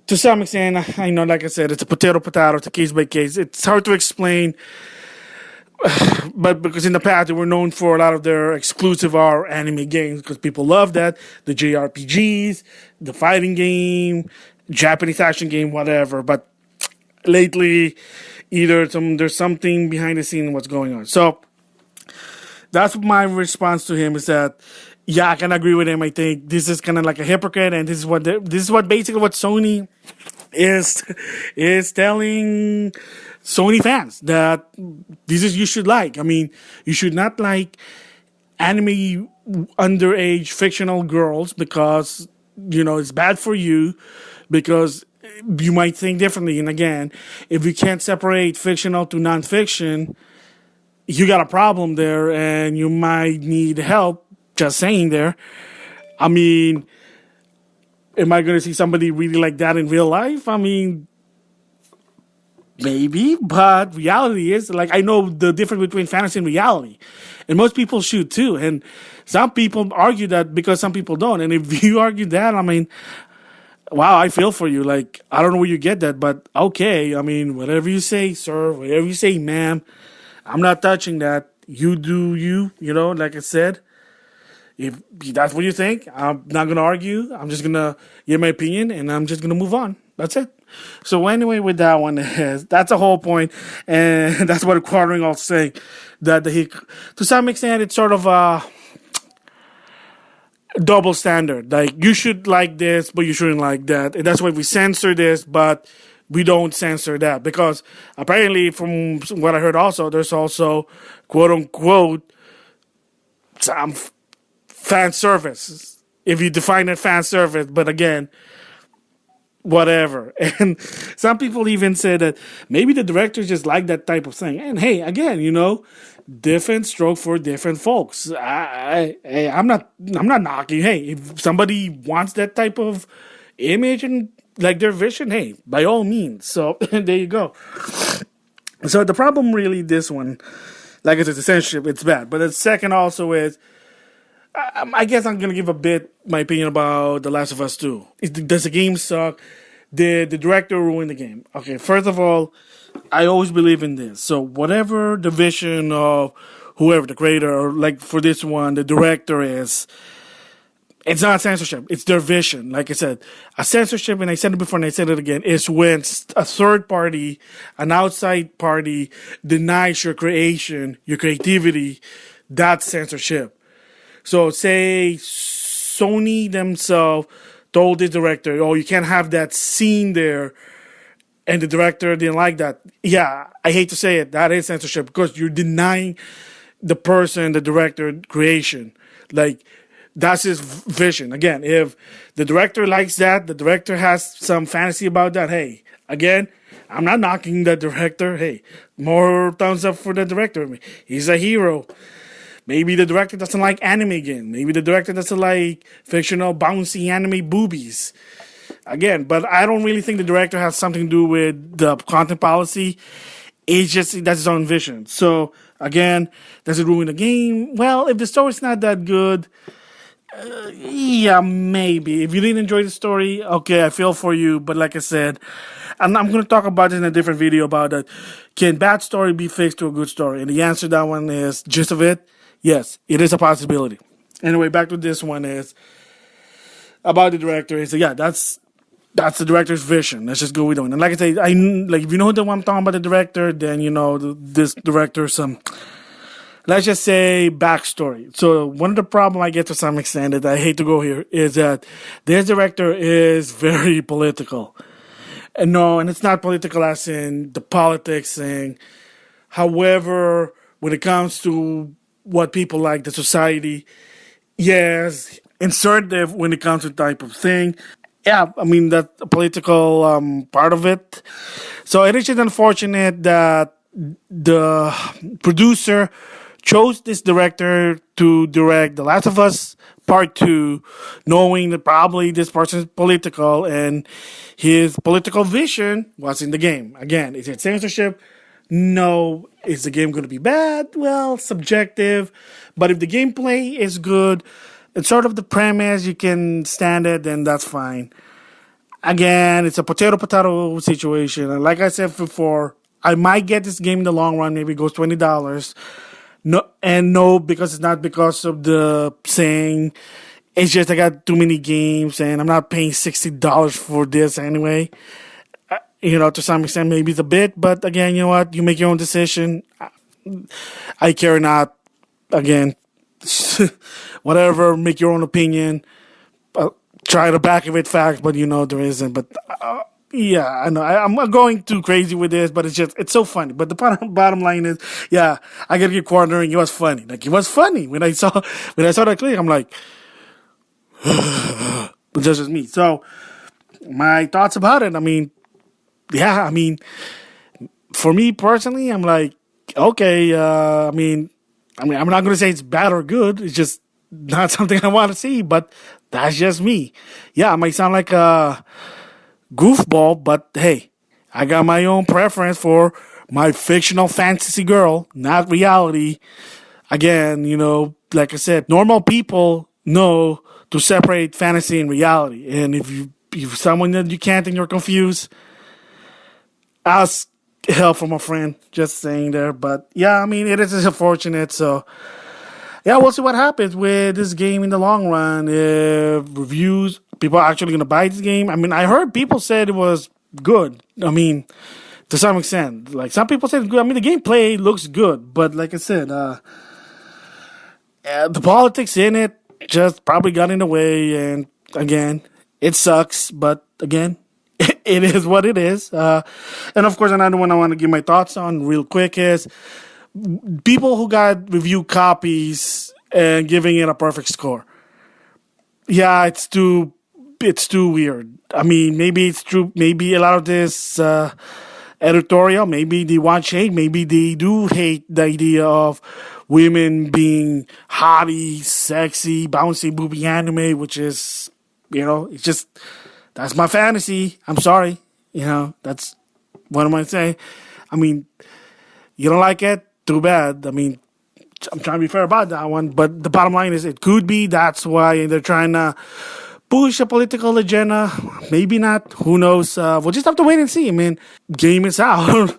to some extent, I know, like I said, it's a potato, it's a case by case. It's hard to explain, but because in the past they were known for a lot of their exclusive or anime games because people love that, the JRPGs, the fighting game, Japanese action game, whatever. But lately, there's something behind the scene what's going on. So that's my response to him is that, yeah, I can agree with him. I think this is kind of like a hypocrite, and this is what basically what Sony is telling Sony fans that this is you should like. I mean, you should not like anime underage fictional girls because it's bad for you because you might think differently. And again, if you can't separate fictional to nonfiction, you got a problem there, and you might need help. Just saying there. I mean, am I going to see somebody really like that in real life? I mean, maybe, but reality is, like, I know the difference between fantasy and reality. And most people should too. And some people argue that because some people don't. And if you argue that, I mean, wow, I feel for you. Like, I don't know where you get that, but okay. I mean, whatever you say, sir, whatever you say, ma'am, I'm not touching that. You do you, like I said. If that's what you think, I'm not going to argue. I'm just going to give my opinion, and I'm just going to move on. That's it. So anyway, with that one, that's the whole point, and that's what Quartering also saying, that to some extent, it's sort of a double standard. Like, you should like this, but you shouldn't like that. And that's why we censor this, but we don't censor that. Because apparently, from what I heard also, there's also, quote-unquote, some fan service, if you define it fan service, but again, whatever. And some people even said that maybe the directors just like that type of thing. And hey, again, different stroke for different folks. I'm not knocking. Hey, if somebody wants that type of image and like their vision, hey, by all means. So there you go. So the problem really, this one, like I said, the censorship, it's bad. But the second also is, I guess I'm going to give a bit my opinion about The Last of Us 2. Does the game suck? Did the director ruin the game? Okay, first of all, I always believe in this. So whatever the vision of whoever, the creator, or like for this one, the director is, it's not censorship. It's their vision. Like I said, a censorship, and I said it before and I said it again, is when a third party, an outside party, denies your creation, your creativity. That's censorship. So say Sony themselves told the director, oh, you can't have that scene there, and the director didn't like that. Yeah, I hate to say it, that is censorship because you're denying the person, the director, creation. Like, that's his vision. Again, if the director likes that, the director has some fantasy about that, hey, again, I'm not knocking the director. Hey, more thumbs up for the director. He's a hero. Maybe the director doesn't like anime again. Maybe the director doesn't like fictional, bouncy anime boobies. Again, but I don't really think the director has something to do with the content policy. It's just, that's his own vision. So, again, does it ruin the game? Well, if the story's not that good, yeah, maybe. If you didn't enjoy the story, okay, I feel for you. But like I said, I'm going to talk about this in a different video about that. Can bad story be fixed to a good story? And the answer to that one is, gist of it, yes, it is a possibility. Anyway, back to this one is about the director. Is yeah, that's the director's vision. Let's just go with it. And like I say, if you know what I'm talking about the director, then this director's let's just say backstory. So one of the problem I get to some extent that I hate to go here is that this director is very political. And no, and it's not political as in the politics thing. However, when it comes to what people like, the society, yes, conservative when it comes to type of thing. Yeah, I mean, that's a political part of it. So it is just unfortunate that the producer chose this director to direct The Last of Us Part 2, knowing that probably this person is political and his political vision was in the game. Again, is it censorship? No. Is the game going to be bad? Well, subjective. But if the gameplay is good, it's sort of the premise, you can stand it, then that's fine. Again, it's a potato situation. And like I said before, I might get this game in the long run. Maybe it goes $20. No, because it's not because of the saying. It's just I got too many games and I'm not paying $60 for this anyway. To some extent, maybe it's a bit, but again, you know what? You make your own decision. I care not. Again, whatever, make your own opinion. Try to back of it facts, but there isn't. But yeah, I know I'm going too crazy with this, but it's so funny. But the bottom line is, yeah, I get your cornering. It was funny. Like it was funny when I saw that clip. I'm like, but that's just me. So my thoughts about it. I mean, yeah, I mean, for me personally, I'm like, okay. I'm not gonna say it's bad or good. It's just not something I want to see. But that's just me. Yeah, I might sound like a goofball, but hey, I got my own preference for my fictional fantasy girl, not reality. Again, like I said, normal people know to separate fantasy and reality. And if someone that you can't and you're confused, ask help from a friend. Just saying there. But yeah, I mean, it is unfortunate. So yeah, we'll see what happens with this game in the long run. If people are actually going to buy this game. I mean, I heard people said it was good. I mean, to some extent. Like, some people said it's good. I mean, the gameplay looks good. But like I said, the politics in it just probably got in the way. And again, it sucks. But again, it is what it is. And of course, another one I want to give my thoughts on real quick is people who got review copies and giving it a perfect score. Yeah, it's too weird. I mean, maybe it's true. Maybe a lot of this editorial, maybe they want change. Maybe they do hate the idea of women being hottie, sexy, bouncy, booby anime, which is, it's just, that's my fantasy. I'm sorry. That's, what am I saying? I mean, you don't like it? Too bad. I mean, I'm trying to be fair about that one, but the bottom line is it could be. That's why they're trying to push a political agenda. Maybe not. Who knows? We'll just have to wait and see. I mean, game is out.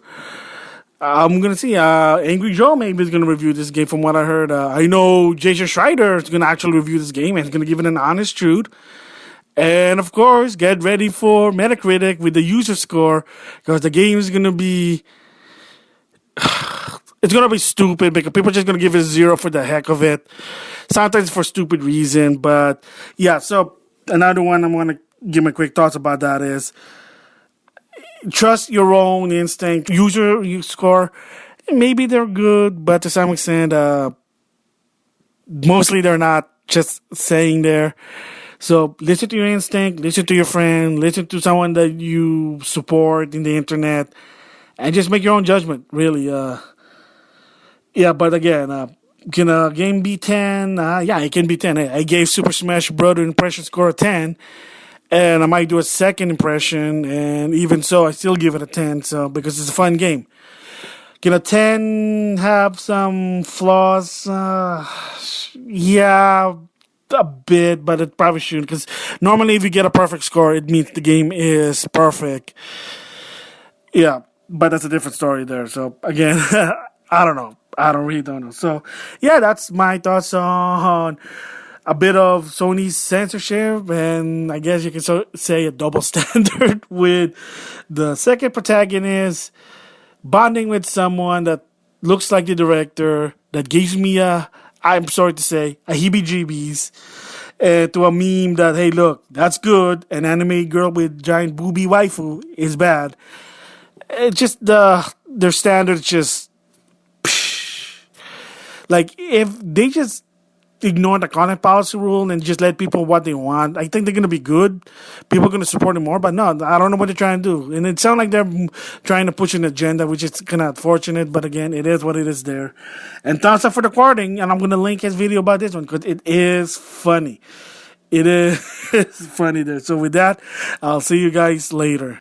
I'm going to see. Angry Joe maybe is going to review this game from what I heard. I know Jason Schreider is going to actually review this game and he's going to give it an honest truth. And of course, get ready for Metacritic with the user score because the game is going to be... It's going to be stupid because people are just going to give it 0 for the heck of it. Sometimes for stupid reason. But yeah, so another one I'm going to give my quick thoughts about that is trust your own instinct. User score, maybe they're good, but to some extent, mostly they're not just saying there. So listen to your instinct, listen to your friend, listen to someone that you support in the internet, and just make your own judgment, really. Yeah, but again, can a game be 10? Yeah, it can be 10. I gave Super Smash Bros. Impression score a 10, and I might do a second impression, and even so, I still give it a 10, so because it's a fun game. Can a 10 have some flaws? Yeah, a bit, but it probably shouldn't, because normally if you get a perfect score, it means the game is perfect. Yeah, but that's a different story there. So again, I don't know. I really don't know. So yeah, that's my thoughts on a bit of Sony's censorship, and I guess you can say a double standard with the second protagonist bonding with someone that looks like the director, that gives me I'm sorry to say, a heebie-jeebies, to a meme that, hey, look, that's good. An anime girl with giant booby waifu is bad. It's just their standards just, like, if they just ignore the content policy rule and just let people what they want, I think they're going to be good. People are going to support it more, but no, I don't know what they're trying to do. And it sounds like they're trying to push an agenda, which is kind of unfortunate, but again, it is what it is there. And thumbs up for the quoting, and I'm going to link his video about this one because it is funny. It is funny there. So with that, I'll see you guys later.